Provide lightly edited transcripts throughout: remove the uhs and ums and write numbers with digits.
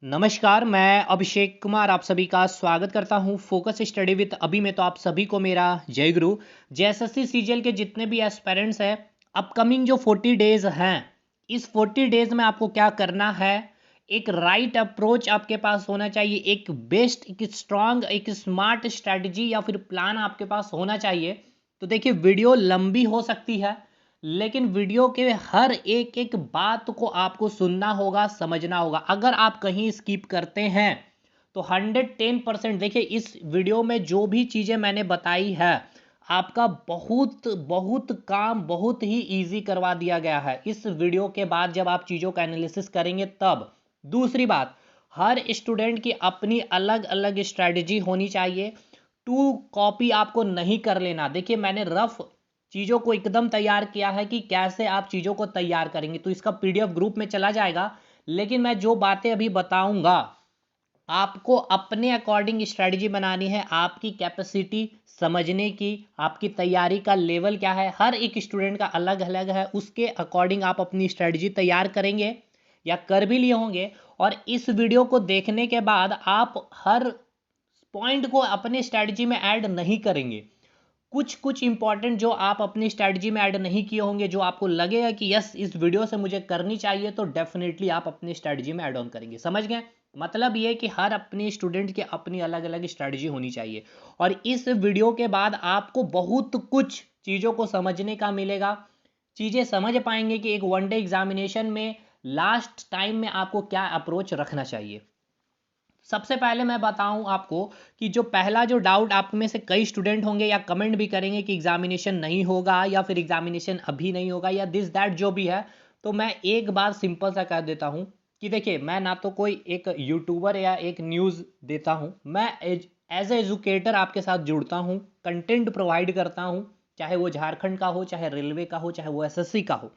नमस्कार, मैं अभिषेक कुमार आप सभी का स्वागत करता हूं फोकस स्टडी विद अभी में। तो आप सभी को मेरा जय गुरु। जेएसएससी सीजीएल के जितने भी एस्पिरेंट्स हैं, अपकमिंग जो 40 डेज हैं, इस 40 डेज में आपको क्या करना है, एक राइट अप्रोच आपके पास होना चाहिए, एक बेस्ट, एक स्ट्रांग, एक स्मार्ट स्ट्रैटेजी या फिर प्लान आपके पास होना चाहिए। तो देखिए, वीडियो लंबी हो सकती है, लेकिन वीडियो के हर एक एक बात को आपको सुनना होगा, समझना होगा। अगर आप कहीं स्किप करते हैं तो 110% देखिए, इस वीडियो में जो भी चीज़ें मैंने बताई है, आपका बहुत बहुत काम बहुत ही इजी करवा दिया गया है इस वीडियो के बाद, जब आप चीज़ों का एनालिसिस करेंगे तब। दूसरी बात, हर स्टूडेंट की अपनी अलग अलग स्ट्रैटेजी होनी चाहिए। टू कॉपी आपको नहीं कर लेना। देखिए, मैंने रफ चीज़ों को एकदम तैयार किया है कि कैसे आप चीज़ों को तैयार करेंगे, तो इसका पीडीएफ ग्रुप में चला जाएगा। लेकिन मैं जो बातें अभी बताऊंगा, आपको अपने अकॉर्डिंग स्ट्रेटजी बनानी है। आपकी कैपेसिटी समझने की, आपकी तैयारी का लेवल क्या है, हर एक स्टूडेंट का अलग अलग है। उसके अकॉर्डिंग आप अपनी स्ट्रेटजी तैयार करेंगे या कर भी लिए होंगे। और इस वीडियो को देखने के बाद आप हर पॉइंट को अपने स्ट्रेटजी में ऐड नहीं करेंगे। कुछ कुछ इंपॉर्टेंट जो आप अपनी स्ट्रैटेजी में ऐड नहीं किए होंगे, जो आपको लगेगा कि यस, इस वीडियो से मुझे करनी चाहिए, तो डेफिनेटली आप अपनी स्ट्रैटेजी में ऐड ऑन करेंगे। समझ गए? मतलब ये कि हर अपने स्टूडेंट की अपनी अलग अलग स्ट्रैटेजी होनी चाहिए। और इस वीडियो के बाद आपको बहुत कुछ चीज़ों को समझने का मिलेगा। चीज़ें समझ पाएंगे कि एक वनडे एग्जामिनेशन में लास्ट टाइम में आपको क्या अप्रोच रखना चाहिए। सबसे पहले मैं बताऊं आपको कि जो पहला जो डाउट आप में से कई स्टूडेंट होंगे या कमेंट भी करेंगे कि एग्जामिनेशन नहीं होगा या फिर एग्जामिनेशन अभी नहीं होगा या दिस दैट जो भी है, तो मैं एक बात सिंपल सा कह देता हूं कि देखिए, मैं ना तो कोई एक यूट्यूबर या एक न्यूज़ देता हूं, मैं एज ए एजुकेटर आपके साथ जुड़ता हूं, कंटेंट प्रोवाइड करता हूं, चाहे वो झारखंड का हो, चाहे रेलवे का हो, चाहे वो एसएससी का हो।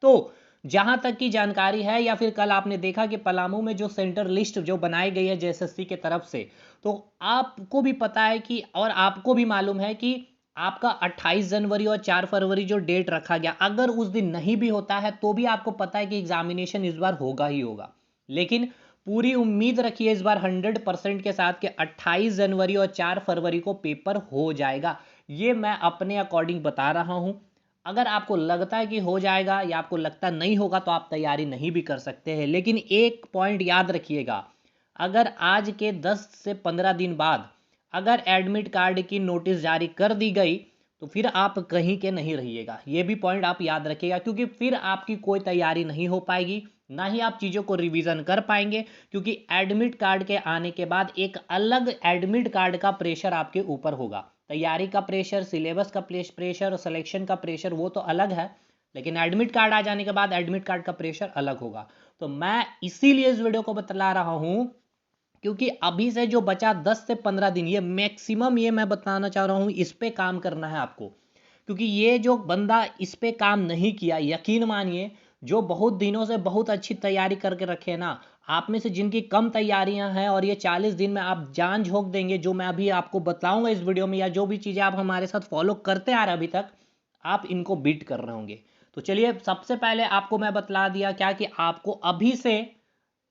तो जहां तक की जानकारी है, या फिर कल आपने देखा कि पलामू में जो सेंटर लिस्ट जो बनाई गई है जेएसएससी के तरफ से, तो आपको भी पता है कि, और आपको भी मालूम है कि आपका 28 जनवरी और 4 फरवरी जो डेट रखा गया, अगर उस दिन नहीं भी होता है तो भी आपको पता है कि एग्जामिनेशन इस बार होगा ही होगा। लेकिन पूरी उम्मीद रखिए इस बार 100% के साथ कि 28 जनवरी और 4 फरवरी को पेपर हो जाएगा। ये मैं अपने अकॉर्डिंग बता रहा हूं। अगर आपको लगता है कि हो जाएगा या आपको लगता नहीं होगा, तो आप तैयारी नहीं भी कर सकते हैं। लेकिन एक पॉइंट याद रखिएगा, अगर आज के 10 से 15 दिन बाद अगर एडमिट कार्ड की नोटिस जारी कर दी गई, तो फिर आप कहीं के नहीं रहिएगा। ये भी पॉइंट आप याद रखिएगा, क्योंकि फिर आपकी कोई तैयारी नहीं हो पाएगी, ना ही आप चीज़ों को रिवीजन कर पाएंगे। क्योंकि एडमिट कार्ड के आने के बाद एक अलग एडमिट कार्ड का प्रेशर आपके ऊपर होगा। तैयारी का प्रेशर, सिलेबस का प्रेशर और सिलेक्शन का प्रेशर वो तो अलग है, लेकिन एडमिट कार्ड आ जाने के बाद एडमिट कार्ड का प्रेशर अलग होगा। तो मैं इसीलिए इस वीडियो को बतला रहा हूं, क्योंकि अभी से जो बचा 10 से 15 दिन, ये मैक्सिमम, ये मैं बताना चाह रहा हूं, इस पे काम करना है आपको। क्योंकि ये जो बंदा इस पे काम नहीं किया, यकीन मानिए, जो बहुत दिनों से बहुत अच्छी तैयारी करके रखे ना, आप में से जिनकी कम तैयारियां हैं और ये 40 दिन में आप जान झोंक देंगे, जो मैं अभी आपको बताऊंगा इस वीडियो में, या जो भी चीज़ें आप हमारे साथ फॉलो करते आ रहे अभी तक, आप इनको बीट कर रहे होंगे। तो चलिए, सबसे पहले आपको मैं बतला दिया क्या कि आपको अभी से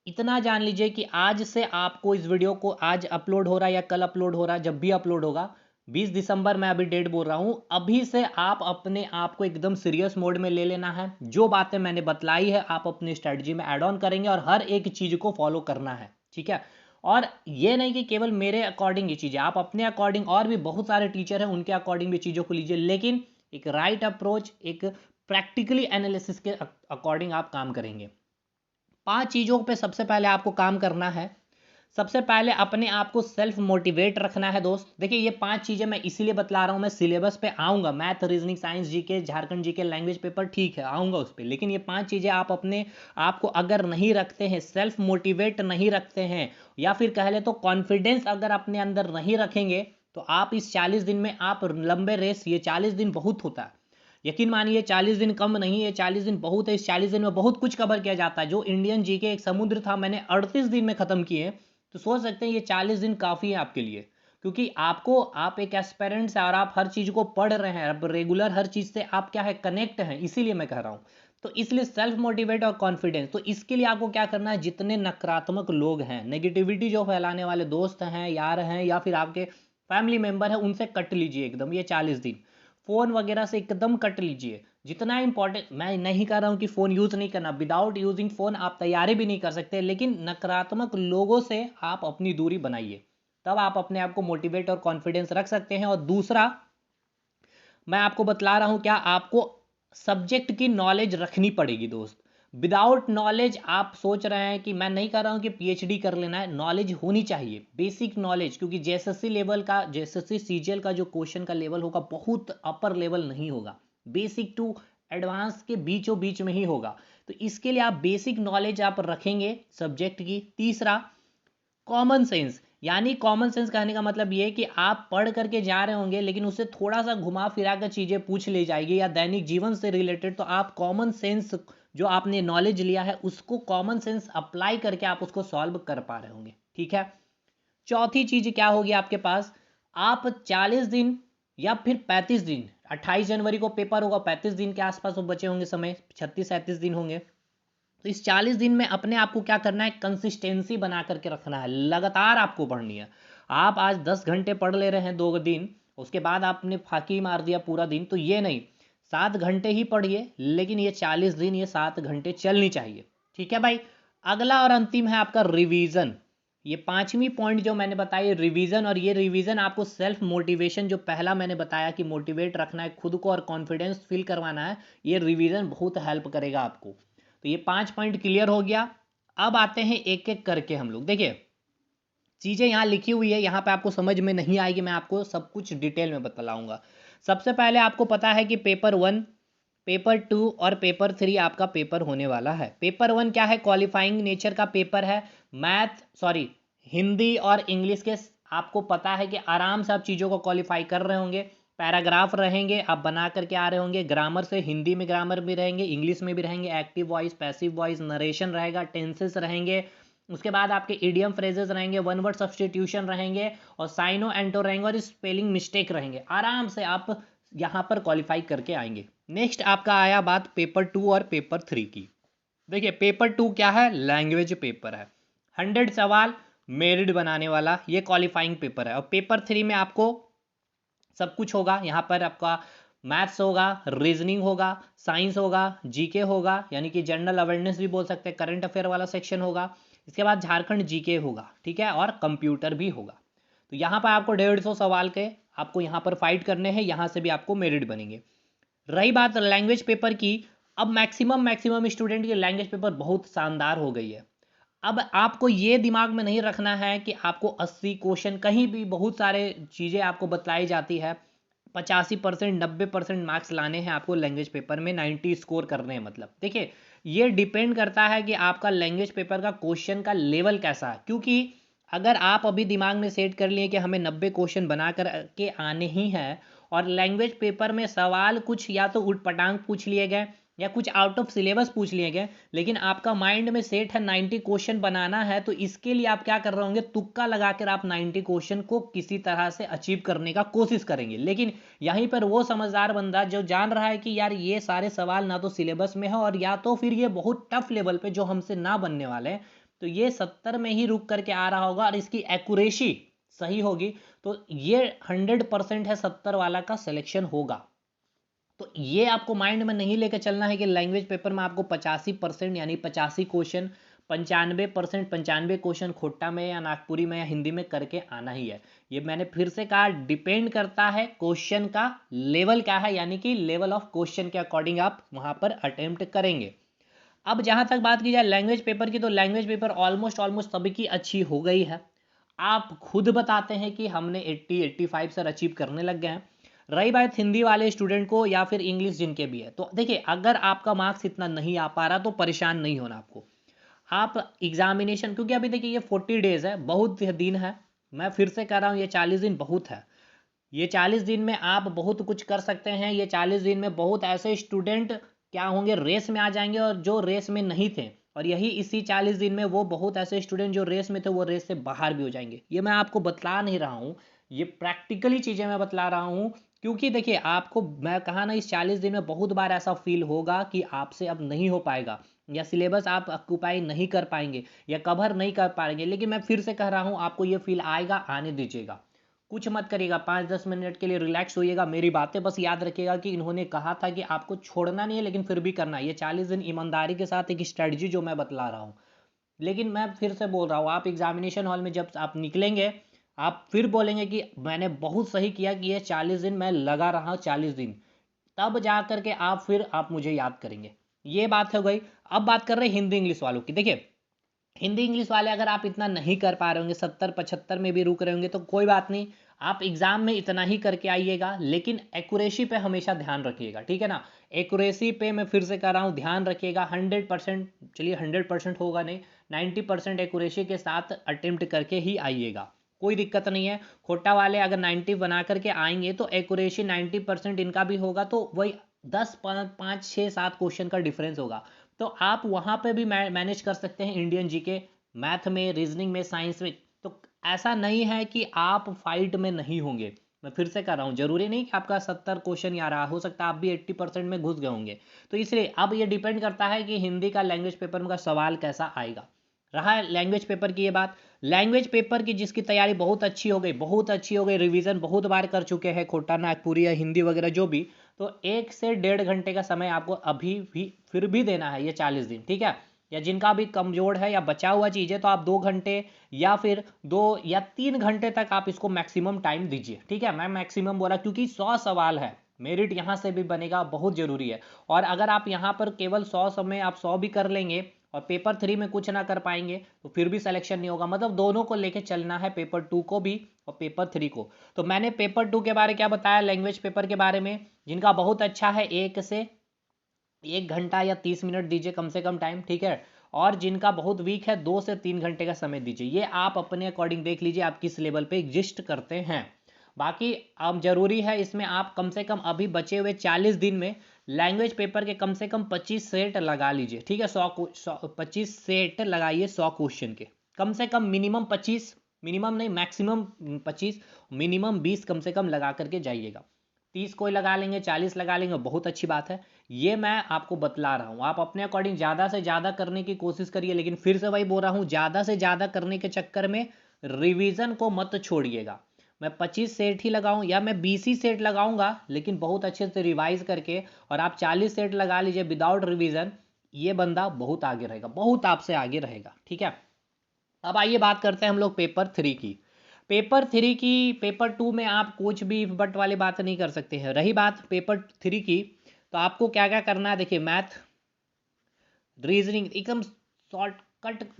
इतना जान लीजिए कि आज से आपको इस वीडियो को, आज अपलोड हो रहा है या कल अपलोड हो रहा है, जब भी अपलोड होगा, 20 दिसंबर मैं अभी डेट बोल रहा हूं, अभी से आप अपने आप को एकदम सीरियस मोड में ले लेना है। जो बातें मैंने बतलाई है आप अपनी स्ट्रेटजी में ऐड ऑन करेंगे और हर एक चीज को फॉलो करना है, ठीक है? और ये नहीं कि केवल मेरे अकॉर्डिंग ये चीजें, आप अपने अकॉर्डिंग, और भी बहुत सारे टीचर हैं उनके अकॉर्डिंग भी चीजों को लीजिए, लेकिन एक राइट अप्रोच, एक प्रैक्टिकली एनालिसिस के अकॉर्डिंग आप काम करेंगे। 5 चीज़ों पे सबसे पहले आपको काम करना है। सबसे पहले अपने आप को सेल्फ मोटिवेट रखना है दोस्त। देखिए, ये 5 चीज़ें मैं इसीलिए बतला रहा हूँ, मैं सिलेबस पे आऊँगा, math, reasoning, science, GK, Jharkhand GK, language paper, ठीक है, आऊँगा उस पे। लेकिन ये 5 चीज़ें आप अपने आप को अगर नहीं रखते हैं, सेल्फ मोटिवेट नहीं रखते हैं, या फिर कह ले तो कॉन्फिडेंस अगर अपने अंदर नहीं रखेंगे, तो आप इस 40 दिन में, आप लंबे रेस, ये 40 दिन बहुत होता है, यकीन मानिए 40 दिन कम नहीं है, 40 दिन बहुत है। इस 40 दिन में बहुत कुछ कवर किया जाता है। जो इंडियन जीके एक समुद्र था, मैंने 38 दिन में ख़त्म किए। तो सोच सकते हैं ये 40 दिन काफ़ी है आपके लिए, क्योंकि आपको, आप एक एस्पेरेंट्स है और आप हर चीज़ को पढ़ रहे हैं, अब रेगुलर हर चीज़ से आप क्या है, कनेक्ट हैं, इसीलिए मैं कह रहा हूँ। तो इसलिए सेल्फ मोटिवेट और कॉन्फिडेंस, तो इसके लिए आपको क्या करना है, जितने नकारात्मक लोग हैं, नेगेटिविटी जो फैलाने वाले दोस्त हैं, यार हैं, या फिर आपके फैमिली मेंबर हैं, उनसे कट लीजिए एकदम ये 40 दिन। फ़ोन वगैरह से एकदम कट लीजिए। जितना इंपॉर्टेंट, मैं नहीं कह रहा हूँ कि फ़ोन यूज़ नहीं करना, विदाउट यूजिंग फ़ोन आप तैयारी भी नहीं कर सकते, लेकिन नकारात्मक लोगों से आप अपनी दूरी बनाइए, तब आप अपने आप को मोटिवेट और कॉन्फिडेंस रख सकते हैं। और दूसरा, मैं आपको बतला रहा हूँ क्या, आपको सब्जेक्ट की नॉलेज रखनी पड़ेगी दोस्त। विदाउट नॉलेज आप सोच रहे हैं कि, मैं नहीं कर रहा हूँ कि पीएचडी कर लेना है, नॉलेज होनी चाहिए, बेसिक नॉलेज, क्योंकि जेएसएससी लेवल का, जेएसएससी सीजीएल का जो क्वेश्चन का लेवल होगा बहुत अपर लेवल नहीं होगा, बेसिक टू एडवांस के बीचों बीच में ही होगा। तो इसके लिए आप बेसिक नॉलेज आप रखेंगे सब्जेक्ट की। तीसरा, कॉमन सेंस, यानी कॉमन सेंस कहने का मतलब ये है कि आप पढ़ करके जा रहे होंगे, लेकिन उससे थोड़ा सा घुमा फिरा कर चीज़ें पूछ ली जाएगी, या दैनिक जीवन से रिलेटेड, तो आप कॉमन सेंस जो आपने नॉलेज लिया है उसको कॉमन सेंस अप्लाई करके आप उसको सॉल्व कर पा रहे होंगे। ठीक है। चौथी चीज़ क्या होगी आपके पास, आप 40 दिन या फिर 35 दिन, 28 जनवरी को पेपर होगा, 35 दिन के आसपास वो बचे होंगे समय, 36-37 दिन होंगे। तो इस 40 दिन में अपने आप को क्या करना है, कंसिस्टेंसी बना करके रखना है, लगातार आपको पढ़नी है। आप आज 10 घंटे पढ़ ले रहे हैं 2 दिन, उसके बाद आपने फाकी मार दिया पूरा दिन, तो ये नहीं, 7 घंटे ही पढ़िए, लेकिन ये 40 दिन ये 7 घंटे चलनी चाहिए। ठीक है भाई। अगला और अंतिम है आपका रिवीजन। ये 5वीं पॉइंट जो मैंने बताई रिवीजन, और ये रिवीजन आपको सेल्फ मोटिवेशन, जो पहला मैंने बताया कि मोटिवेट रखना है खुद को और कॉन्फिडेंस फील करवाना है, ये रिवीजन बहुत हेल्प करेगा आपको। तो ये 5 पॉइंट क्लियर हो गया। अब आते हैं एक एक करके हम लोग। देखिए, चीज़ें यहाँ लिखी हुई है, यहाँ पे आपको समझ में नहीं आएगी, मैं आपको सब कुछ डिटेल में बतलाऊंगा। सबसे पहले आपको पता है कि पेपर 1, पेपर 2 और पेपर 3 आपका पेपर होने वाला है। पेपर 1 क्या है, क्वालिफाइंग नेचर का पेपर है। हिंदी और इंग्लिश के, आपको पता है कि आराम से आप चीज़ों को क्वालिफाई कर रहे होंगे। पैराग्राफ रहेंगे, आप बना करके आ रहे होंगे। ग्रामर से, हिंदी में ग्रामर भी रहेंगे, इंग्लिश में भी रहेंगे, active voice, passive voice, narration रहेगा, टेंसेस रहेंगे। उसके बाद आपके इडियम फ्रेजेस रहेंगे, वन वर्ड सब्सटीट्यूशन रहेंगे, और साइनो एंटो रहेंगे, और स्पेलिंग मिस्टेक रहेंगे। आराम से आप यहाँ पर क्वालिफाई करके आएंगे। नेक्स्ट आपका आया बात पेपर 2 और पेपर 3 की। देखिए, पेपर 2 क्या है, लैंग्वेज पेपर है, 100 सवाल मेरिट बनाने वाला, ये क्वालिफाइंग पेपर है। और पेपर 3 में आपको सब कुछ होगा। यहाँ पर आपका मैथ्स होगा, रीजनिंग होगा, साइंस होगा, जीके होगा, यानी कि जनरल अवेयरनेस भी बोल सकते हैं, करंट अफेयर वाला सेक्शन होगा। इसके बाद झारखंड जीके होगा, ठीक है, और कंप्यूटर भी होगा। तो यहाँ पर आपको 150 सवाल के आपको यहाँ पर फाइट करने हैं, यहाँ से भी आपको मेरिट बनेंगे। रही बात लैंग्वेज पेपर की, अब मैक्सिमम स्टूडेंट की लैंग्वेज पेपर बहुत शानदार हो गई है। अब आपको ये दिमाग में नहीं रखना है कि आपको 80 क्वेश्चन, कहीं भी बहुत सारे चीज़ें आपको बतलाई जाती है, 85% 90% मार्क्स लाने हैं आपको लैंग्वेज पेपर में, 90 स्कोर करने हैं। मतलब देखिए, ये डिपेंड करता है कि आपका लैंग्वेज पेपर का क्वेश्चन का लेवल कैसा है। क्योंकि अगर आप अभी दिमाग में सेट कर लिए कि हमें 90 क्वेश्चन बना कर के आने ही हैं, और लैंग्वेज पेपर में सवाल कुछ या तो उठ पटांग पूछ लिए गए, या कुछ आउट ऑफ सिलेबस पूछ लिए गए, लेकिन आपका माइंड में सेट है 90 क्वेश्चन बनाना है, तो इसके लिए आप क्या कर रहे होंगे, तुक्का लगाकर आप 90 क्वेश्चन को किसी तरह से अचीव करने का कोशिश करेंगे। लेकिन यहीं पर वो समझदार बंदा जो जान रहा है कि यार ये सारे सवाल ना तो सिलेबस में है, और या तो फिर ये बहुत टफ लेवल पे जो हमसे ना बनने वाले हैं, तो ये 70 में ही रुक करके आ रहा होगा, और इसकी एक्यूरेसी सही होगी, तो ये 100% है 70 वाला का सिलेक्शन होगा। तो ये आपको माइंड में नहीं लेकर चलना है कि लैंग्वेज पेपर में आपको 85% यानी 85 क्वेश्चन, 95% 95 क्वेश्चन खोट्टा में या नागपुरी में या हिंदी में करके आना ही है। ये मैंने फिर से कहा, डिपेंड करता है क्वेश्चन का लेवल क्या है, यानी कि लेवल ऑफ क्वेश्चन के अकॉर्डिंग आप वहाँ पर अटेम्प्ट करेंगे। अब जहाँ तक बात की जाए लैंग्वेज पेपर की, तो लैंग्वेज पेपर ऑलमोस्ट सभी की अच्छी हो गई है। आप खुद बताते हैं कि हमने 80-85 सर अचीव करने लग गए हैं। रही बात हिंदी वाले स्टूडेंट को या फिर इंग्लिश जिनके भी है, तो देखिए, अगर आपका मार्क्स इतना नहीं आ पा रहा तो परेशान नहीं होना आपको। आप एग्जामिनेशन, क्योंकि अभी देखिए ये 40 डेज है, बहुत दिन है। मैं फिर से कह रहा हूँ, ये 40 दिन बहुत है। ये 40 दिन में आप बहुत कुछ कर सकते हैं। ये 40 दिन में बहुत ऐसे स्टूडेंट क्या होंगे, रेस में आ जाएंगे, और जो रेस में नहीं थे, और यही इसी 40 दिन में वो बहुत ऐसे स्टूडेंट जो रेस में थे वो रेस से बाहर भी हो जाएंगे। ये मैं आपको बतला नहीं रहा हूँ, ये प्रैक्टिकली चीज़ें मैं बतला रहा हूँ क्योंकि देखिए आपको मैं कहा ना, इस 40 दिन में बहुत बार ऐसा फील होगा कि आपसे अब नहीं हो पाएगा, या सिलेबस आप ऑक्यूपाई नहीं कर पाएंगे, या कवर नहीं कर पाएंगे। लेकिन मैं फिर से कह रहा हूँ, आपको ये फील आएगा, आने दीजिएगा, कुछ मत करिएगा, 5-10 मिनट के लिए रिलैक्स होइएगा। मेरी बातें बस याद रखिएगा कि इन्होंने कहा था कि आपको छोड़ना नहीं है, लेकिन फिर भी करना है। ये 40 दिन ईमानदारी के साथ एक स्ट्रेटजी जो मैं बतला रहा हूँ। लेकिन मैं फिर से बोल रहा हूँ, आप एग्जामिनेशन हॉल में जब आप निकलेंगे, आप फिर बोलेंगे कि मैंने बहुत सही किया कि ये 40 दिन मैं लगा रहा हूँ, 40 दिन, तब जा करके आप मुझे याद करेंगे। ये बात हो गई। अब बात कर रहे हैं हिंदी इंग्लिश वालों की। देखिए, हिंदी इंग्लिश वाले अगर आप इतना नहीं कर पा रहे होंगे, 70-75 में भी रुक रहे होंगे, तो कोई बात नहीं, आप एग्जाम में इतना ही करके आइएगा, लेकिन एक्यूरेसी पे हमेशा ध्यान रखिएगा, ठीक है ना। एक्यूरेसी पे मैं फिर से कह रहा हूँ, ध्यान रखिएगा। 100%, चलिए 100% होगा नहीं, 90% एक्यूरेसी के साथ अटेम्प्ट करके ही आइएगा, कोई दिक्कत नहीं है। खोटा वाले अगर 90 बना करके आएंगे तो एक्यूरेसी 90% इनका भी होगा, तो वही 10, 5, 6, 7 क्वेश्चन का डिफरेंस होगा। तो आप वहाँ पे भी मैनेज कर सकते हैं, इंडियन जीके, मैथ में, रीजनिंग में, साइंस में। तो ऐसा नहीं है कि आप फाइट में नहीं होंगे। मैं फिर से कर रहा हूँ, जरूरी नहीं कि आपका 70 क्वेश्चन ही आ रहा, हो सकता है आप भी 80% में घुस गए होंगे। तो इसलिए अब ये डिपेंड करता है कि हिंदी का लैंग्वेज पेपर में का सवाल कैसा आएगा। रहा है लैंग्वेज पेपर की ये बात। लैंग्वेज पेपर की जिसकी तैयारी बहुत अच्छी हो गई, बहुत अच्छी हो गई, रिवीजन बहुत बार कर चुके हैं, खोटा नागपुरी या हिंदी वगैरह जो भी, तो 1 से 1.5 घंटे का समय आपको अभी भी फिर भी देना है, ये 40 दिन, ठीक है। या जिनका भी कमजोर है या बचा हुआ चीज़ है, तो आप 2 घंटे या फिर 2 या 3 घंटे तक आप इसको मैक्सिमम टाइम दीजिए, ठीक है। मैं मैक्सिमम बोला क्योंकि 100 सवाल है, मेरिट यहाँ से भी बनेगा, बहुत ज़रूरी है। और अगर आप यहाँ पर केवल 100 समय आप 100 भी कर लेंगे और पेपर 3 में कुछ ना कर पाएंगे, तो फिर भी सिलेक्शन नहीं होगा। मतलब दोनों को लेके चलना है, पेपर 2 को भी और पेपर 3 को। तो मैंने पेपर 2 के बारे क्या बताया, लैंग्वेज पेपर के बारे में, जिनका बहुत अच्छा है 1 घंटा या 30 मिनट दीजिए कम से कम टाइम, ठीक है। और जिनका बहुत वीक है 2 से 3 घंटे का समय दीजिए। ये आप अपने अकॉर्डिंग देख लीजिए आप किस लेवल पे एग्जिस्ट करते हैं। बाकी अब जरूरी है इसमें आप कम से कम अभी बचे हुए 40 दिन में लैंग्वेज पेपर के कम से कम 25 सेट लगा लीजिए, ठीक है। 25 सेट लगाइए 100 क्वेश्चन के, कम से कम मिनिमम 25, मिनिमम नहीं मैक्सिमम 25, मिनिमम 20 कम से कम लगा करके जाइएगा। 30 कोई लगा लेंगे, 40 लगा लेंगे, बहुत अच्छी बात है। ये मैं आपको बतला रहा हूँ, आप अपने अकॉर्डिंग ज़्यादा से ज़्यादा करने की कोशिश करिए। लेकिन फिर से वही बोल रहा हूँ, ज़्यादा से ज़्यादा करने के चक्कर में रिवीजन को मत छोड़िएगा। मैं 25 सेट ही लगाऊं या मैं 20 ही सेट लगाऊंगा, लेकिन बहुत अच्छे से रिवाइज करके, और आप 40 सेट लगा लीजिए विदाउट रिवीजन, ये बंदा बहुत आगे रहेगा, बहुत आपसे आगे रहेगा, ठीक है। अब आइए बात करते हैं हम लोग पेपर 3 की। पेपर 3 की, पेपर 2 में आप कुछ भी इफ बट वाली बात नहीं कर सकते हैं। रही बात पेपर 3 की, तो आपको क्या क्या करना है, देखिए मैथ, रीजनिंग एकदम शॉर्टकट।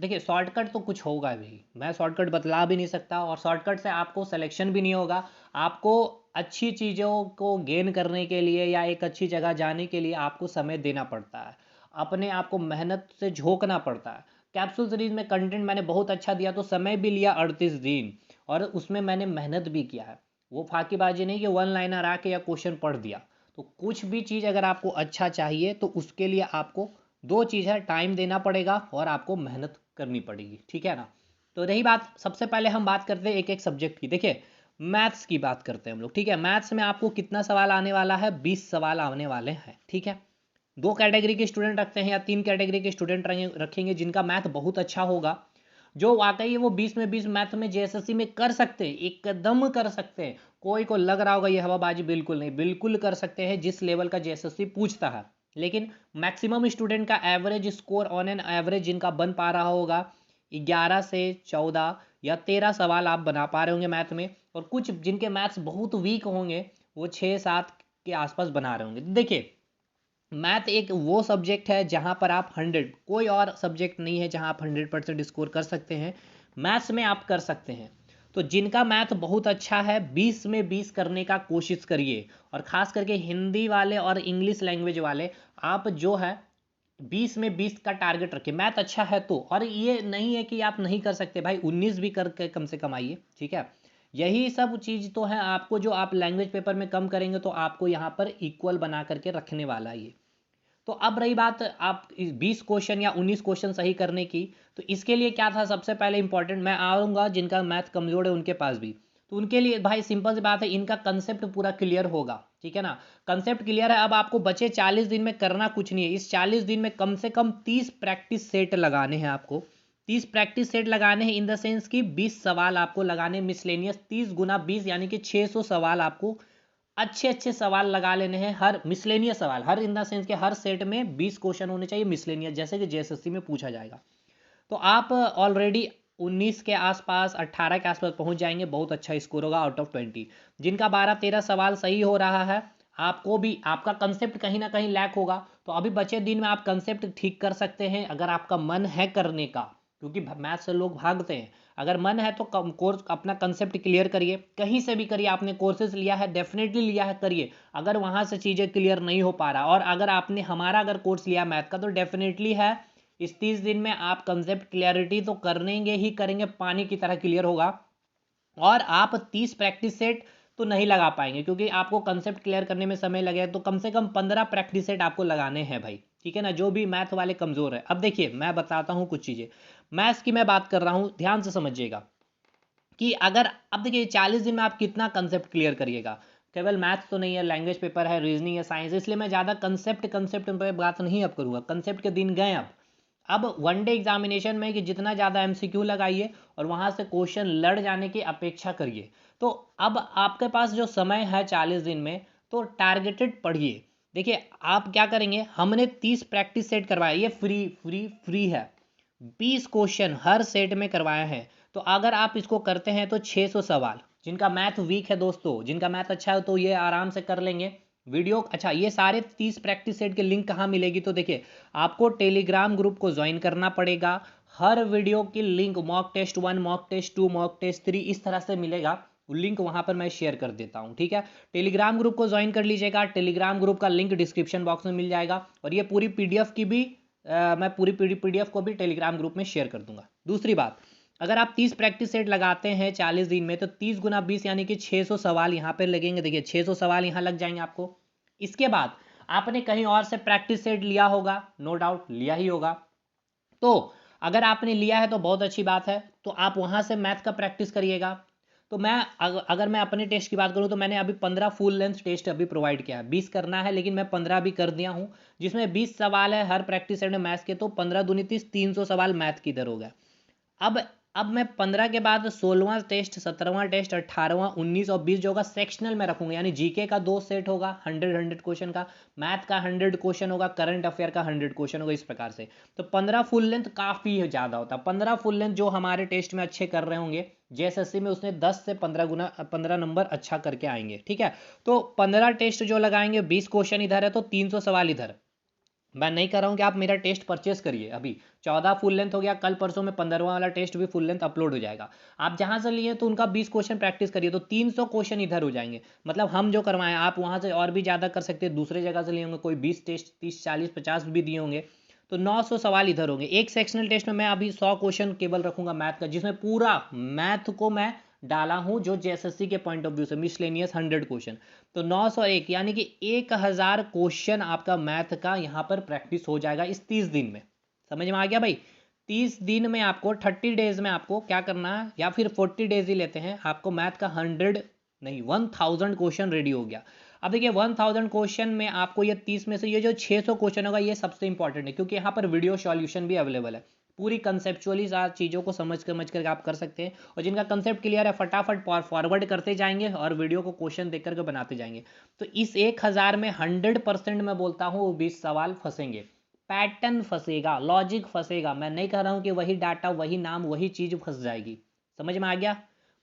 देखिए शॉर्टकट तो कुछ होगा भी, मैं शॉर्टकट बतला भी नहीं सकता, और शॉर्टकट से आपको सिलेक्शन भी नहीं होगा। आपको अच्छी चीज़ों को गेन करने के लिए या एक अच्छी जगह जाने के लिए आपको समय देना पड़ता है, अपने आप को मेहनत से झोंकना पड़ता है। कैप्सूल सीरीज में कंटेंट मैंने बहुत अच्छा दिया, तो समय भी लिया 38 दिन, और उसमें मैंने मेहनत भी किया है। वो फाकीबाजी नहीं कि वन लाइनर आके या क्वेश्चन पढ़ दिया। तो कुछ भी चीज़ अगर आपको अच्छा चाहिए तो उसके लिए आपको दो चीज़ है, टाइम देना पड़ेगा और आपको मेहनत करनी पड़ेगी, ठीक है ना। तो रही बात, सबसे पहले हम बात करते हैं एक एक सब्जेक्ट की। देखिए मैथ्स की बात करते हैं हम लोग, ठीक है। मैथ्स में आपको कितना सवाल आने वाला है, 20 सवाल आने वाले हैं, ठीक है। 2 कैटेगरी के स्टूडेंट रखते हैं या 3 कैटेगरी के स्टूडेंट रखेंगे, जिनका मैथ बहुत अच्छा होगा, जो वाकई वो 20 में 20 मैथ में जेएसएससी में कर सकते हैं, एकदम कर सकते हैं। कोई को लग रहा होगा ये हवाबाजी, बिल्कुल नहीं, बिल्कुल कर सकते हैं जिस लेवल का जेएसएससी पूछता है। लेकिन मैक्सिमम स्टूडेंट का average score on an average जिनका बन पा रहा होगा 11 से 14 या 13 सवाल आप बना पा रहे होंगे मैथ में, और कुछ जिनके मैथ्स बहुत वीक होंगे वो 6-7 के आसपास बना रहे होंगे। देखिए मैथ एक वो सब्जेक्ट है जहाँ पर आप 100, कोई और सब्जेक्ट नहीं है जहाँ आप 100% स्कोर कर सकते हैं, मैथ्स में आप कर सकते हैं। तो जिनका मैथ बहुत अच्छा है 20 में 20 करने का कोशिश करिए, और ख़ास करके हिंदी वाले और इंग्लिश लैंग्वेज वाले, आप जो है 20 में 20 का टारगेट रखिए। मैथ अच्छा है तो, और ये नहीं है कि आप नहीं कर सकते भाई, 19 भी करके कम से कम आइए, ठीक है। यही सब चीज़ तो है आपको, जो आप लैंग्वेज पेपर में कम करेंगे तो आपको यहाँ पर इक्वल बना करके रखने वाला है ये। तो अब रही बात आप 20 क्वेश्चन या 19 क्वेश्चन सही करने की, तो इसके लिए क्या था, सबसे पहले इंपॉर्टेंट मैं आऊँगा जिनका मैथ कमज़ोर है उनके पास भी। तो उनके लिए भाई सिंपल सी बात है, इनका कंसेप्ट पूरा क्लियर होगा, ठीक है ना। कंसेप्ट क्लियर है। अब आपको बचे 40 दिन में करना कुछ नहीं है। इस 40 दिन में कम से कम 30 प्रैक्टिस सेट लगाने हैं आपको। 30 प्रैक्टिस सेट लगाने हैं इन द सेंस कि 20 सवाल आपको लगाने मिसलेनियस, 30 गुना 20 यानी कि 600 सवाल आपको अच्छे अच्छे सवाल लगा लेने हैं। हर मिसलेनियस सवाल, हर इन द सेंस के हर सेट में 20 क्वेश्चन होने चाहिए मिसलेनियस, जैसे कि जेएसएससी में पूछा जाएगा। तो आप ऑलरेडी 19 के आसपास, 18 के आसपास पहुंच जाएंगे। बहुत अच्छा स्कोर होगा आउट ऑफ 20। जिनका 12-13 सवाल सही हो रहा है, आपको भी आपका कंसेप्ट कहीं ना कहीं लैक होगा, तो अभी बचे दिन में आप कंसेप्ट ठीक कर सकते हैं अगर आपका मन है करने का, क्योंकि मैथ से लोग भागते हैं। अगर मन है तो कोर्स अपना कंसेप्ट क्लियर करिए, कहीं से भी करिए। आपने कोर्सेज लिया है, डेफिनेटली लिया है, करिए। अगर वहाँ से चीज़ें क्लियर नहीं हो पा रहा, और अगर आपने हमारा अगर कोर्स लिया मैथ का, तो डेफिनेटली है इस 30 दिन में आप कंसेप्ट क्लियरिटी तो करेंगे ही करेंगे, पानी की तरह क्लियर होगा। और आप 30 प्रैक्टिस सेट तो नहीं लगा पाएंगे, क्योंकि आपको कंसेप्ट क्लियर करने में समय लगेगा। तो कम से कम 15 प्रैक्टिस सेट आपको लगाने हैं भाई, ठीक है ना, जो भी मैथ वाले कमज़ोर है। अब देखिए मैं बताता हूँ कुछ चीज़ें, मैथ्स की मैं बात कर रहा हूँ, ध्यान से समझिएगा कि अगर अब देखिए 40 दिन में आप कितना कंसेप्ट क्लियर करिएगा। केवल मैथ्स तो नहीं है, लैंग्वेज पेपर है, रीजनिंग है, साइंस, इसलिए मैं ज़्यादा कंसेप्ट कंसेप्ट पे बात नहीं अब करूँगा। कंसेप्ट के दिन गए। अब वन डे एग्जामिनेशन में कि जितना ज़्यादा एमसीक्यू लगाइए और वहाँ से क्वेश्चन लड़ जाने की अपेक्षा करिए। तो अब आपके पास जो समय है 40 दिन में, तो टारगेटेड पढ़िए। देखिए आप क्या करेंगे, हमने 30 प्रैक्टिस सेट करवाया, ये फ्री फ्री फ्री है। 20 क्वेश्चन हर सेट में करवाया है। तो अगर आप इसको करते हैं तो 600 सवाल। जिनका मैथ वीक है दोस्तों, जिनका मैथ अच्छा है, तो ये आराम से कर लेंगे। वीडियो अच्छा, ये सारे 30 प्रैक्टिस सेट के लिंक कहाँ मिलेगी, तो देखिए आपको टेलीग्राम ग्रुप को ज्वाइन करना पड़ेगा। हर वीडियो की link mock test 1, mock test 2, mock test 3 इस तरह से मिलेगा। लिंक वहां पर मैं शेयर कर देता हूं, ठीक है। टेलीग्राम ग्रुप को ज्वाइन कर लीजिएगा। टेलीग्राम ग्रुप का लिंक डिस्क्रिप्शन बॉक्स में मिल जाएगा, और ये पूरी पीडीएफ की भी मैं पूरी पीडीएफ को भी टेलीग्राम ग्रुप में शेयर कर दूंगा। दूसरी बात, अगर आप 30 प्रैक्टिस सेट लगाते हैं 40 दिन में, तो 30 गुना 20 यानी कि 600 सवाल यहाँ पे लगेंगे। देखिए 600 सवाल यहाँ लग जाएंगे आपको। इसके बाद आपने कहीं और से प्रैक्टिस सेट लिया होगा, नो डाउट लिया ही होगा। तो अगर आपने लिया है तो बहुत अच्छी बात है, तो आप वहाँ से मैथ का प्रैक्टिस करिएगा। तो मैं अगर मैं अपने टेस्ट की बात करूँ, तो मैंने अभी 15 फुल लेंथ टेस्ट अभी प्रोवाइड किया है। 20 करना है, लेकिन मैं 15 भी कर दिया हूँ, जिसमें 20 सवाल है हर प्रैक्टिस सेट में मैथ्स के। तो 15 दूनी 30, 300 सवाल मैथ की इधर हो गया। अब अब मैं 15 के बाद 16वां टेस्ट, 17वां टेस्ट, 18वां, 19 और 20 जो होगा सेक्शनल में रखूंगा। यानी जीके का 2 सेट होगा 100 क्वेश्चन का, मैथ का 100 क्वेश्चन होगा, करंट अफेयर का 100 क्वेश्चन होगा, इस प्रकार से। तो 15 फुल लेंथ काफ़ी ज़्यादा होता है। 15 फुल लेंथ जो हमारे टेस्ट में अच्छे कर रहे होंगे, जेएसएससी में उसने 10 से 15 नंबर अच्छा करके आएंगे, ठीक है। तो 15 टेस्ट जो लगाएंगे, 20 क्वेश्चन इधर है, तो 300 सवाल इधर। मैं नहीं कर रहा हूँ कि आप मेरा टेस्ट परचेस करिए। अभी 14 फुल लेंथ हो गया, कल परसों में 15वां वाला टेस्ट भी फुल लेंथ अपलोड हो जाएगा। आप जहाँ से लिए तो उनका 20 क्वेश्चन प्रैक्टिस करिए, तो 300 क्वेश्चन इधर हो जाएंगे। मतलब हम जो करवाएं, आप वहाँ से और भी ज़्यादा कर सकते हैं। दूसरे जगह से लिए होंगे, कोई 20 टेस्ट 30 40 50 भी दिए होंगे, तो 900 सवाल इधर होंगे। एक सेक्शनल टेस्ट में मैं अभी 100 क्वेश्चन केवल रखूंगा मैथ का, जिसमें पूरा मैथ को मैं डाला हूं जो जेएसएससी के पॉइंट ऑफ व्यू से, मिसलेनियस 100 क्वेश्चन। तो 901 यानी कि 1000 क्वेश्चन आपका मैथ का यहाँ पर प्रैक्टिस हो जाएगा इस 30 दिन में। समझ में आ गया भाई। 30 दिन में आपको 30 डेज में आपको क्या करना है, या फिर 40 डेज ही लेते हैं, आपको मैथ का 100 नहीं 1000 क्वेश्चन रेडी हो गया। अब देखिए 1000 क्वेश्चन में आपको ये 30 में से ये जो 600 क्वेश्चन होगा, ये सबसे इंपॉर्टेंट है, क्योंकि यहाँ पर वीडियो सॉल्यूशन भी अवेलेबल है। पूरी कंसेप्चुअली चीज़ों को समझ कर आप कर सकते हैं। और जिनका कंसेप्ट क्लियर है, फटाफट फॉरवर्ड करते जाएंगे और वीडियो को क्वेश्चन देख करके बनाते जाएंगे। तो इस 1000 में 100% मैं बोलता हूँ 20 सवाल फंसेंगे, पैटर्न फंसेगा, लॉजिक फंसेगा। मैं नहीं कह रहा हूँ कि वही डाटा, वही नाम, वही चीज़ फंस जाएगी। समझ में आ गया।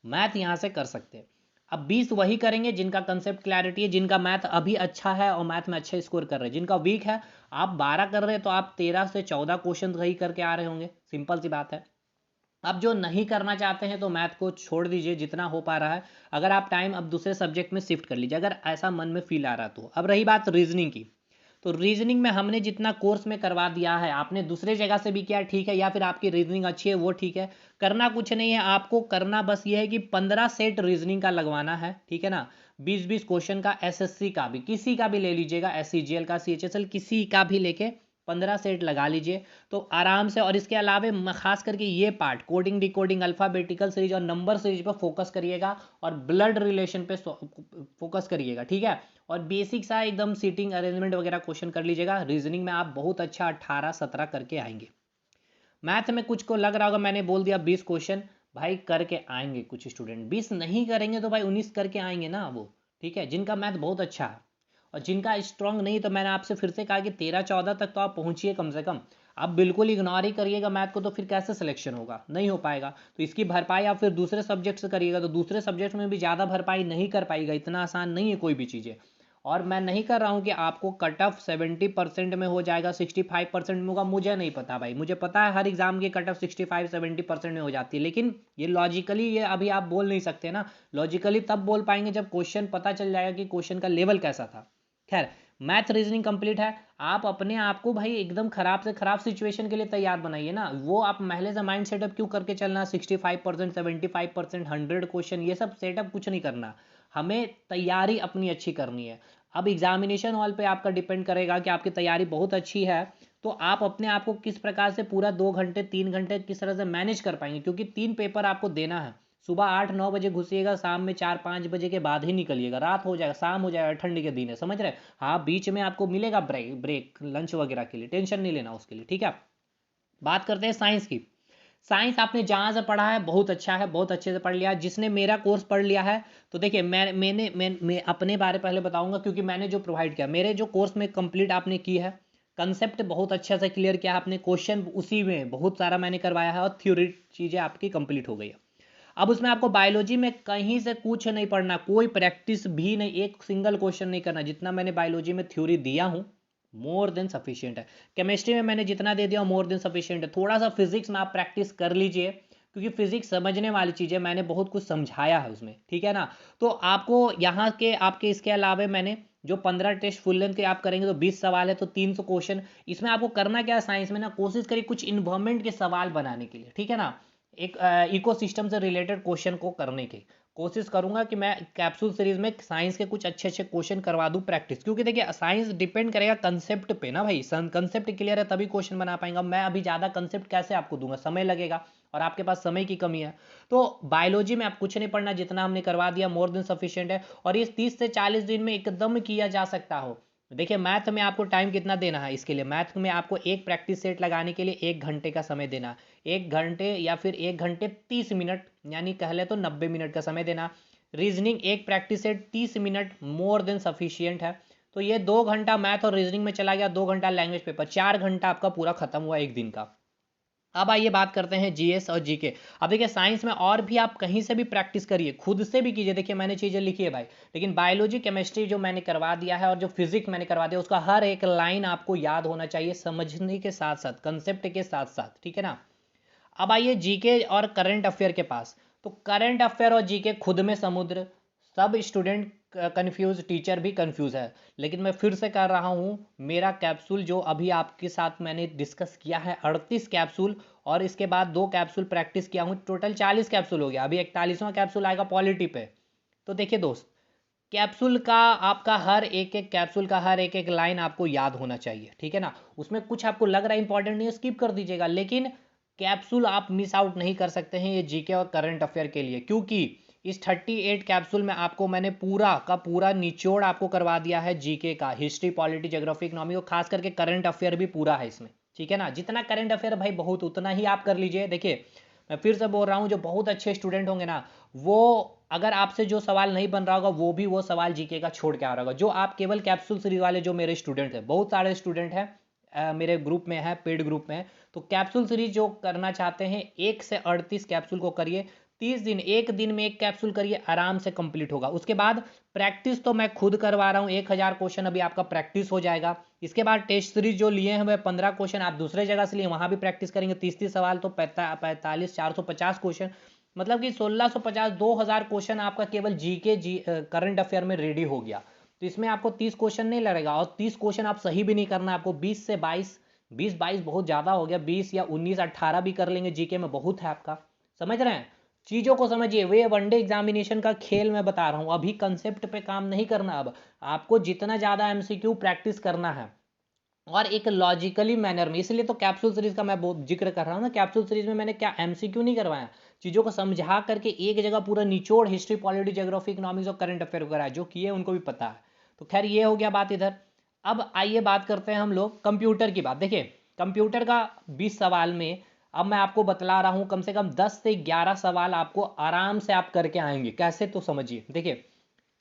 मैथ यहाँ से कर सकते हैं। अब 20 वही करेंगे जिनका कंसेप्ट क्लैरिटी है, जिनका मैथ अभी अच्छा है और मैथ में अच्छा स्कोर कर रहे हैं। जिनका वीक है, आप 12 कर रहे हैं तो आप 13 से 14 क्वेश्चन सही करके आ रहे होंगे, सिंपल सी बात है। अब जो नहीं करना चाहते हैं तो मैथ को छोड़ दीजिए जितना हो पा रहा है। अगर आप टाइम अब दूसरे सब्जेक्ट में शिफ्ट कर लीजिए, अगर ऐसा मन में फील आ रहा तो। अब रही बात रीजनिंग की, तो रीजनिंग में हमने जितना कोर्स में करवा दिया है, आपने दूसरे जगह से भी किया ठीक है, या फिर आपकी रीजनिंग अच्छी है वो ठीक है। करना कुछ नहीं है, आपको करना बस ये है कि 15 सेट रीजनिंग का लगवाना है, ठीक है ना। 20-20 क्वेश्चन का, एसएससी का भी, किसी का भी ले लीजिएगा, एससीजीएल का, सीएचएसएल किसी का भी लेके 15 सेट लगा लीजिए तो आराम से। और इसके अलावा खास करके ये part coding decoding alphabetical series और नंबर सीरीज पर फोकस करिएगा और ब्लड रिलेशन पे फोकस करिएगा, ठीक है। और बेसिक सा एकदम सीटिंग अरेंजमेंट वगैरह क्वेश्चन कर लीजिएगा। रीजनिंग में आप बहुत अच्छा 18-17 करके आएंगे। मैथ में कुछ को लग रहा होगा मैंने बोल दिया 20 क्वेश्चन, भाई करके आएंगे कुछ स्टूडेंट, 20 नहीं करेंगे तो भाई 19 करके आएंगे ना वो, ठीक है, जिनका मैथ बहुत अच्छा है। और जिनका स्ट्रांग नहीं, तो मैंने आपसे फिर से कहा कि 13-14 तक तो आप पहुंचिए कम से कम। आप बिल्कुल इग्नोर ही करिएगा मैथ को तो फिर कैसे सिलेक्शन होगा, नहीं हो पाएगा। तो इसकी भरपाई आप फिर दूसरे सब्जेक्ट से करिएगा, तो दूसरे सब्जेक्ट में भी ज़्यादा भरपाई नहीं कर पाएगा, इतना आसान नहीं है कोई भी चीज़ें। और मैं नहीं कर रहा हूँ कि आपको कट ऑफ 70% में हो जाएगा, 65% में होगा, मुझे नहीं पता भाई। मुझे पता है हर एग्जाम की कट ऑफ 65-70% में हो जाती है, लेकिन ये लॉजिकली ये अभी आप बोल नहीं सकते ना। लॉजिकली तब बोल पाएंगे जब क्वेश्चन पता चल जाएगा कि क्वेश्चन का लेवल कैसा था। खैर, मैथ रीजनिंग कंप्लीट है। आप अपने आप को भाई एकदम खराब से खराब सिचुएशन के लिए तैयार बनाइए ना। वो आप पहले से माइंड सेटअप क्यों करके चलना 65%, 75%, 100 क्वेश्चन, ये सब सेटअप कुछ नहीं करना। हमें तैयारी अपनी अच्छी करनी है। अब एग्जामिनेशन हॉल पे आपका डिपेंड करेगा कि आपकी तैयारी बहुत अच्छी है तो आप अपने आप को किस प्रकार से पूरा 2 घंटे 3 घंटे किस तरह से मैनेज कर पाएंगे, क्योंकि 3 पेपर आपको देना है। सुबह 8-9 बजे घुसिएगा, शाम में 4-5 बजे के बाद ही निकलिएगा, रात हो जाएगा, शाम हो जाएगा, ठंडी के दिन है, समझ रहे हैं। हाँ, बीच में आपको मिलेगा ब्रेक लंच वगैरह के लिए, टेंशन नहीं लेना उसके लिए, ठीक है। बात करते हैं साइंस की। साइंस आपने जहाँ से पढ़ा है बहुत अच्छा है, बहुत अच्छे से पढ़ लिया। जिसने मेरा कोर्स पढ़ लिया है तो देखिए मैं अपने बारे पहले बताऊंगा, क्योंकि मैंने जो प्रोवाइड किया मेरे जो कोर्स में कंप्लीट आपने की है, कंसेप्ट बहुत अच्छे से क्लियर किया आपने, क्वेश्चन उसी में बहुत सारा मैंने करवाया है और थ्योरी चीज़ें आपकी कंप्लीट हो गई है। अब उसमें आपको बायोलॉजी में कहीं से कुछ नहीं पढ़ना, कोई प्रैक्टिस भी नहीं, एक सिंगल क्वेश्चन नहीं करना। जितना मैंने बायोलॉजी में थ्योरी दिया हूँ मोर देन सफिशियंट है। केमिस्ट्री में मैंने जितना दे दिया मोर देन सफिशियंट है। थोड़ा सा फिजिक्स में आप प्रैक्टिस कर लीजिए, क्योंकि फिजिक्स समझने वाली चीज़ है, मैंने बहुत कुछ समझाया है उसमें, ठीक है ना। तो आपको यहाँ के आपके इसके अलावा मैंने जो 15 टेस्ट फुल लेंथ के आप करेंगे तो 20 सवाल है, तो 300 क्वेश्चन। इसमें आपको करना क्या है साइंस में ना, कोशिश करिए कुछ इन्वायरमेंट के सवाल बनाने के लिए, ठीक है ना। एक इकोसिस्टम से रिलेटेड क्वेश्चन को करने की कोशिश करूंगा कि मैं कैप्सूल सीरीज में साइंस के कुछ अच्छे अच्छे क्वेश्चन करवा दूं प्रैक्टिस, क्योंकि देखिए साइंस डिपेंड करेगा कंसेप्ट पे ना भाई। कंसेप्ट क्लियर है तभी क्वेश्चन बना पाएंगा। मैं अभी ज़्यादा कंसेप्ट कैसे आपको दूंगा, समय लगेगा और आपके पास समय की कमी है। तो बायोलॉजी में आप कुछ नहीं पढ़ना, जितना हमने करवा दिया मोर देन सफिशियंट है। और इस 30 से 40 दिन में एकदम किया जा सकता हो। देखिए मैथ में आपको टाइम कितना देना है, इसके लिए मैथ में आपको एक प्रैक्टिस सेट लगाने के लिए 1 घंटे का समय देना। 1 घंटे या फिर 1 घंटे 30 मिनट, यानी कह ले तो 90 मिनट का समय देना। रीजनिंग एक practice set 30 minute more than sufficient है। तो ये 2 घंटा मैथ और रीजनिंग में चला गया, 2 घंटा लैंग्वेज पेपर, 4 घंटा आपका पूरा खत्म हुआ एक दिन का। अब आइए बात करते हैं जीएस और जीके। अब देखिए साइंस में और भी आप कहीं से भी प्रैक्टिस करिए, खुद से भी कीजिए। देखिए मैंने चीज़ें लिखी है भाई, लेकिन बायोलॉजी केमिस्ट्री जो मैंने करवा दिया है और जो फिजिक्स मैंने करवा दिया, उसका हर एक लाइन आपको याद होना चाहिए, समझने के साथ साथ, कंसेप्ट के साथ साथ, ठीक है ना। अब आइए जीके और करंट अफेयर के पास। तो करंट अफेयर और जीके खुद में समुद्र, सब स्टूडेंट कंफ्यूज, टीचर भी कंफ्यूज है। लेकिन मैं फिर से कर रहा हूँ, मेरा कैप्सूल जो अभी आपके साथ मैंने डिस्कस किया है 38 कैप्सूल, और इसके बाद 2 कैप्सूल प्रैक्टिस किया हूँ, टोटल 40 कैप्सूल हो गया। अभी 41वां कैप्सूल आएगा पॉलिटी पे। तो देखिए दोस्त, कैप्सूल का आपका हर एक एक कैप्सूल का हर एक एक लाइन आपको याद होना चाहिए, ठीक है ना। उसमें कुछ आपको लग रहा है इंपॉर्टेंट नहीं है, स्किप कर दीजिएगा, लेकिन कैप्सूल आप मिस आउट नहीं कर सकते हैं ये जीके और करंट अफेयर के लिए, क्योंकि इस 38 कैप्सूल में आपको मैंने पूरा का पूरा निचोड़ आपको करवा दिया है जीके का, हिस्ट्री पॉलिटी ज्योग्राफी इकोनॉमी, और खास करके करंट अफेयर भी पूरा है इसमें, ठीक है ना। जितना करंट अफेयर भाई बहुत, उतना ही आप कर लीजिए। देखिए मैं फिर से बोल रहा हूँ, जो बहुत अच्छे स्टूडेंट होंगे ना, वो अगर आपसे जो सवाल नहीं बन रहा होगा वो भी वो सवाल जीके का छोड़ के आ रहा होगा। जो आप केवल कैप्सूल सीरीज वाले जो मेरे स्टूडेंट हैं, बहुत सारे स्टूडेंट हैं मेरे ग्रुप में है, पेड ग्रुप में है, तो कैप्सूल सीरीज जो करना चाहते हैं 1 से 38 कैप्सूल को करिए। 30 दिन, एक दिन में एक कैप्सूल करिए, आराम से कंप्लीट होगा। उसके बाद प्रैक्टिस तो मैं खुद करवा रहा हूँ, 1000 क्वेश्चन अभी आपका प्रैक्टिस हो जाएगा। इसके बाद टेस्ट सीरीज जो लिए हैं वह 15 क्वेश्चन आप दूसरे जगह से लिए, वहाँ भी प्रैक्टिस करेंगे, 30-30 सवाल, तो 45 450 क्वेश्चन, मतलब कि 1650 2000 क्वेश्चन आपका केवल जी करंट अफेयर में रेडी हो गया। तो इसमें आपको 30 क्वेश्चन नहीं लगेगा, और 30 क्वेश्चन आप सही भी नहीं करना, आपको 20 से 22, 20-22 बहुत ज़्यादा हो गया, 20 या 19-18 भी कर लेंगे जीके में, बहुत है आपका। समझ रहे हैं, चीज़ों को समझिए। वे वनडे एग्जामिनेशन का खेल मैं बता रहा हूँ, अभी कंसेप्ट पे काम नहीं करना। अब आपको जितना ज़्यादा एमसीक्यू प्रैक्टिस करना है, और एक लॉजिकली मैनर में। इसलिए तो कैप्सूल सीरीज का मैं बहुत जिक्र कर रहा हूँ ना। कैप्सूल सीरीज में मैंने क्या एमसीक्यू नहीं करवाया, चीज़ों को समझा करके एक जगह पूरा निचोड़ हिस्ट्री पॉलिटी ज्योग्राफी इकोनॉमिक्स और करंट अफेयर वगैरह जो किए उनको भी पता है। तो खैर ये हो गया बात इधर। अब आइए बात करते हैं हम लोग कंप्यूटर की बात। देखिए कंप्यूटर का 20 सवाल में अब मैं आपको बतला रहा हूँ कम से कम 10 से 11 सवाल आपको आराम से आप करके आएंगे। कैसे, तो समझिए। देखिए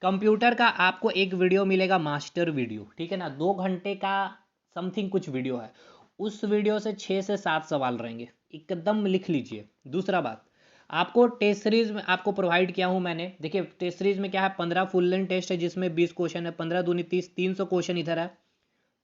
कंप्यूटर का आपको एक वीडियो मिलेगा, मास्टर वीडियो, ठीक है ना, 2 घंटे का समथिंग कुछ वीडियो है। उस वीडियो से 6 से 7 सवाल रहेंगे, एकदम लिख लीजिए। दूसरा बात, आपको टेस्ट सीरीज में आपको प्रोवाइड किया हूं मैंने। देखिए टेस्ट सीरीज में क्या है, 15 फुल लेंथ टेस्ट है जिसमें 20 क्वेश्चन है, 15 दूनी 30, 300 क्वेश्चन इधर है।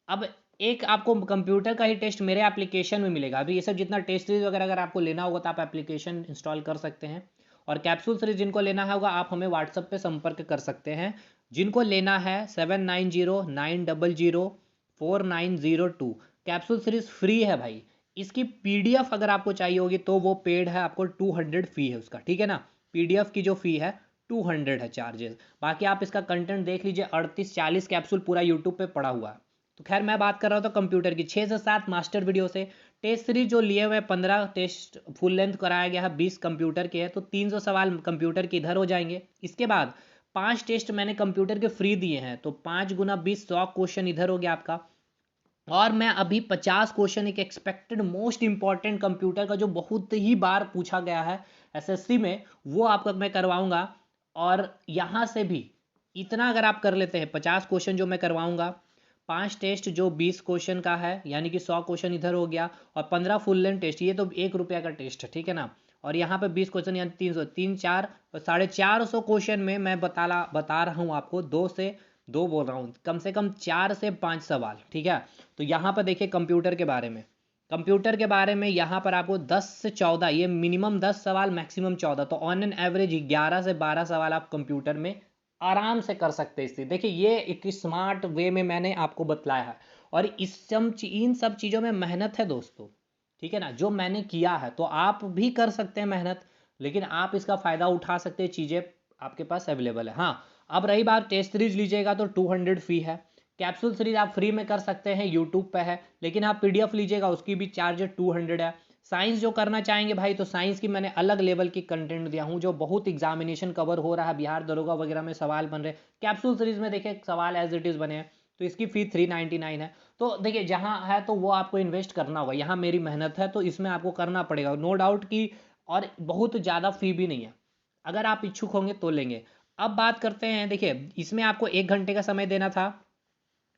अब एक आपको कंप्यूटर का ही टेस्ट मेरे एप्लीकेशन में मिलेगा। अभी ये सब जितना टेस्ट सीरीज वगैरह अगर आपको लेना होगा तो आप एप्लीकेशन इंस्टॉल कर सकते हैं। और कैप्सूल सीरीज जिनको लेना होगा आप हमें व्हाट्सएप पे संपर्क कर सकते हैं। जिनको लेना है 7909004902। कैप्सूल सीरीज फ्री है भाई। इसकी पीडीएफ अगर आपको चाहिए होगी तो वो पेड है, आपको 200 फी है उसका, ठीक है ना। पीडीएफ की जो फी है 200 है चार्जेस। बाकी आप इसका कंटेंट देख लीजिए, 38-40 कैप्सूल पूरा यूट्यूब पे पड़ा हुआ है। तो खैर मैं बात कर रहा था कंप्यूटर की 6 से 7 मास्टर वीडियो से। टेस्ट सीरीज जो लिए हुए 15 टेस्ट फुल लेंथ कराया गया है, 20 कंप्यूटर के है, तो 300 सवाल कंप्यूटर के इधर हो जाएंगे। इसके बाद 5 टेस्ट मैंने कंप्यूटर के फ्री दिए हैं, तो 5 गुना 20, 100 क्वेश्चन इधर हो गया आपका। और मैं अभी 50 क्वेश्चन एक एक्सपेक्टेड मोस्ट इंपॉर्टेंट कंप्यूटर का जो बहुत ही बार पूछा गया है एसएससी में, वो आपका मैं करवाऊंगा। और यहाँ से भी इतना अगर आप कर लेते हैं, 50 क्वेश्चन जो मैं करवाऊंगा, 5 टेस्ट जो 20 क्वेश्चन का है यानी कि 100 क्वेश्चन इधर हो गया, और 15 फुल लेंथ टेस्ट, ये तो ₹1 का टेस्ट है, ठीक है ना। और यहाँ पे 20 क्वेश्चन यानी 300, 3, 4, 450 क्वेश्चन में मैं बता रहा हूँ आपको, 2 बोल रहा हूँ, कम से कम 4 से 5 सवाल, ठीक है। तो यहाँ पर देखिए कंप्यूटर के बारे में, यहाँ पर आपको 10 से 14, ये मिनिमम 10 सवाल मैक्सिमम 14, तो ऑन एन एवरेज 11 से 12 सवाल आप कंप्यूटर में आराम से कर सकते हैं। इससे देखिए ये एक स्मार्ट वे में मैंने आपको बतलाया है। और इन सब चीज़ों में मेहनत है दोस्तों, ठीक है ना, जो मैंने किया है। तो आप भी कर सकते हैं मेहनत, लेकिन आप इसका फ़ायदा उठा सकते हैं, चीज़ें आपके पास अवेलेबल है। हाँ, अब रही बात टेस्ट सीरीज लीजिएगा तो 200 फी है। कैप्सूल सीरीज आप फ्री में कर सकते हैं, यूट्यूब पे है, लेकिन आप पीडीएफ लीजिएगा उसकी भी चार्ज 200 है। साइंस जो करना चाहेंगे भाई, तो साइंस की मैंने अलग लेवल की कंटेंट दिया हूँ, जो बहुत एग्जामिनेशन कवर हो रहा है, बिहार दरोगा वगैरह में सवाल बन रहे। कैप्सूल सीरीज में देखिए सवाल एज इट इज़ बने हैं, तो इसकी फ़ी 399 है। तो देखिए जहाँ है तो वो आपको इन्वेस्ट करना होगा, यहाँ मेरी मेहनत है तो इसमें आपको करना पड़ेगा, नो डाउट की। और बहुत ज़्यादा फ़ी भी नहीं है, अगर आप इच्छुक होंगे तो लेंगे। अब बात करते हैं, देखिए इसमें आपको 1 घंटे का समय देना था,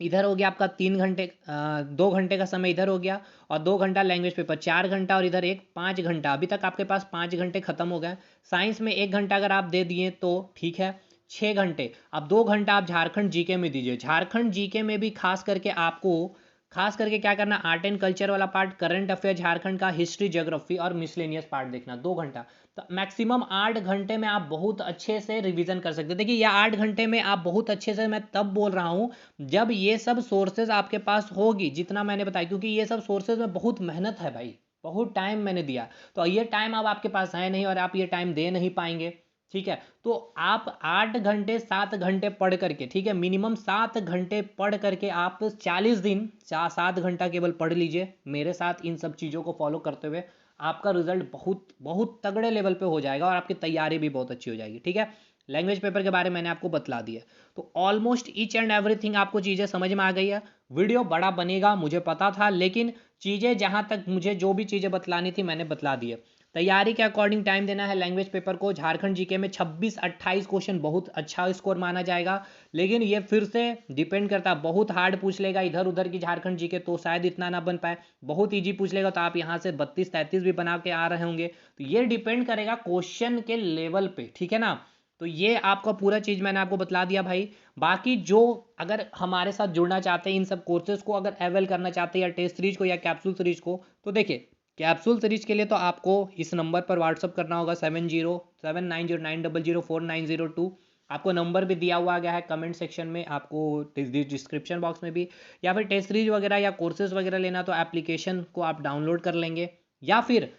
इधर हो गया आपका 3 घंटे, 2 घंटे का समय इधर हो गया, और 2 घंटा लैंग्वेज पेपर, 4 घंटा, और इधर एक 5 घंटा। अभी तक आपके पास 5 घंटे खत्म हो गए। साइंस में 1 घंटा अगर आप दे दिए तो ठीक है, 6 घंटे। अब 2 घंटा आप झारखंड जीके में दीजिए। झारखंड जीके में भी खास करके क्या करना, आर्ट एंड कल्चर वाला पार्ट, करंट अफेयर झारखंड का, हिस्ट्री ज्योग्राफी और मिसलेनियस पार्ट देखना, 2 घंटा। तो मैक्सिमम 8 घंटे में आप बहुत अच्छे से रिवीजन कर सकते हैं। देखिए ये 8 घंटे में आप बहुत अच्छे से, मैं तब बोल रहा हूँ जब ये सब सोर्सेज आपके पास होगी, जितना मैंने बताया, क्योंकि ये सब सोर्सेज में बहुत मेहनत है भाई, बहुत टाइम मैंने दिया। तो ये टाइम अब आपके पास है नहीं, और आप ये टाइम दे नहीं पाएंगे, ठीक है। तो आप 8 घंटे 7 घंटे पढ़ करके, ठीक है, मिनिमम 7 घंटे पढ़ करके आप 40 दिन 7 घंटा केवल पढ़ लीजिए मेरे साथ। इन सब चीज़ों को फॉलो करते हुए आपका रिजल्ट बहुत बहुत तगड़े लेवल पे हो जाएगा, और आपकी तैयारी भी बहुत अच्छी हो जाएगी, ठीक है। लैंग्वेज पेपर के बारे में मैंने आपको बतला दिया। तो ऑलमोस्ट ईच एंड एवरीथिंग आपको चीज़ें समझ में आ गई है। वीडियो बड़ा बनेगा मुझे पता था, लेकिन चीज़ें जहाँ तक मुझे जो भी चीज़ें बतलानी थी मैंने बतला दी है। तैयारी के अकॉर्डिंग टाइम देना है लैंग्वेज पेपर को। झारखंड जीके में 26-28 क्वेश्चन बहुत अच्छा स्कोर माना जाएगा, लेकिन ये फिर से डिपेंड करता है, बहुत हार्ड पूछ लेगा इधर उधर की झारखंड जीके तो शायद इतना ना बन पाए, बहुत ईजी पूछ लेगा तो आप यहाँ से 32-33 भी बना के आ रहे होंगे। तो ये डिपेंड करेगा क्वेश्चन के लेवल पे, ठीक है ना। तो ये आपका पूरा चीज़ मैंने आपको बतला दिया भाई। बाकी जो अगर हमारे साथ जुड़ना चाहते हैं, इन सब कोर्सेज को अगर अवेल करना चाहते हैं, या टेस्ट सीरीज को या कैप्सूल सीरीज को, तो देखिए कैप्सूल सीरीज के लिए तो आपको इस नंबर पर व्हाट्सअप करना होगा, 707909004902। आपको नंबर भी दिया हुआ गया है कमेंट सेक्शन में, आपको डिस्क्रिप्शन बॉक्स में भी। या फिर टेस्ट सीरीज वगैरह या कोर्सेज वगैरह लेना तो एप्लीकेशन को आप डाउनलोड कर लेंगे, या फिर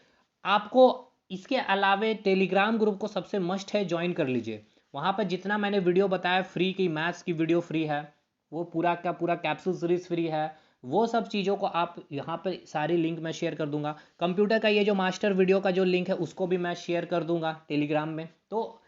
आपको इसके अलावे टेलीग्राम ग्रुप को सबसे मस्ट है ज्वाइन कर लीजिए। वहाँ पर जितना मैंने वीडियो बताया फ्री की, मैथ्स की वीडियो फ्री है, वो पूरा का पूरा कैप्सूल सीरीज फ्री है, वो सब चीज़ों को आप यहाँ पे सारी लिंक मैं शेयर कर दूंगा। कंप्यूटर का ये जो मास्टर वीडियो का जो लिंक है उसको भी मैं शेयर कर दूंगा टेलीग्राम में। तो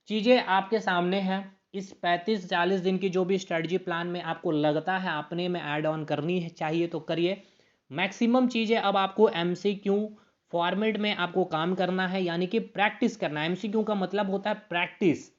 चीज़ें आपके सामने हैं। इस 35-40 दिन की जो भी स्ट्रेटजी प्लान में आपको लगता है अपने में ऐड ऑन करनी है चाहिए तो करिए। मैक्सिमम चीज़ें अब आपको एमसीक्यू फॉर्मेट में आपको काम करना है, यानी कि प्रैक्टिस करना है। एमसीक्यू का मतलब होता है प्रैक्टिस।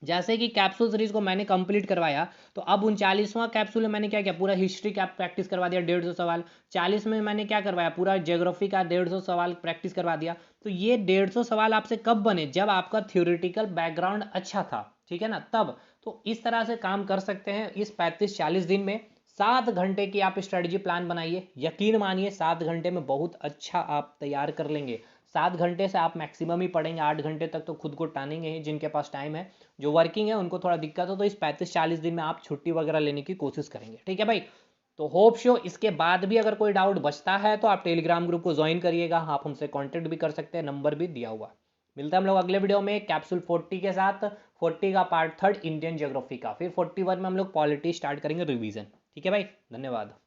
जैसे कि कैप्सूल सीरीज को मैंने कंप्लीट करवाया, तो अब 39वां कैप्सूल में मैंने क्या किया, पूरा हिस्ट्री का प्रैक्टिस करवा दिया 150 सवाल। 40 में मैंने क्या करवाया, पूरा ज्योग्राफी का 150 सवाल प्रैक्टिस करवा दिया। तो ये 150 सवाल आपसे कब बने, जब आपका थ्योरेटिकल बैकग्राउंड अच्छा था, ठीक है ना, तब। तो इस तरह से काम कर सकते हैं इस 35-40 दिन में। 7 घंटे की आप स्ट्रेटजी प्लान बनाइए, यकीन मानिए 7 घंटे में बहुत अच्छा आप तैयार कर लेंगे। 7 घंटे से आप मैक्सिमम ही पढ़ेंगे, 8 घंटे तक तो खुद को टानेंगे ही जिनके पास टाइम है। जो वर्किंग है उनको थोड़ा दिक्कत हो, तो इस 35-40 दिन में आप छुट्टी वगैरह लेने की कोशिश करेंगे, ठीक है भाई। तो होप शो इसके बाद भी अगर कोई डाउट बचता है तो आप टेलीग्राम ग्रुप को ज्वाइन करिएगा, आप हमसे कांटेक्ट भी कर सकते हैं, नंबर भी दिया हुआ। मिलता है हम लोग अगले वीडियो में कैप्सूल 40 के साथ। 40 का पार्ट 3 इंडियन ज्योग्राफी का, फिर 41 में हम लोग पॉलिटी स्टार्ट करेंगे रिवीजन, ठीक है भाई। धन्यवाद।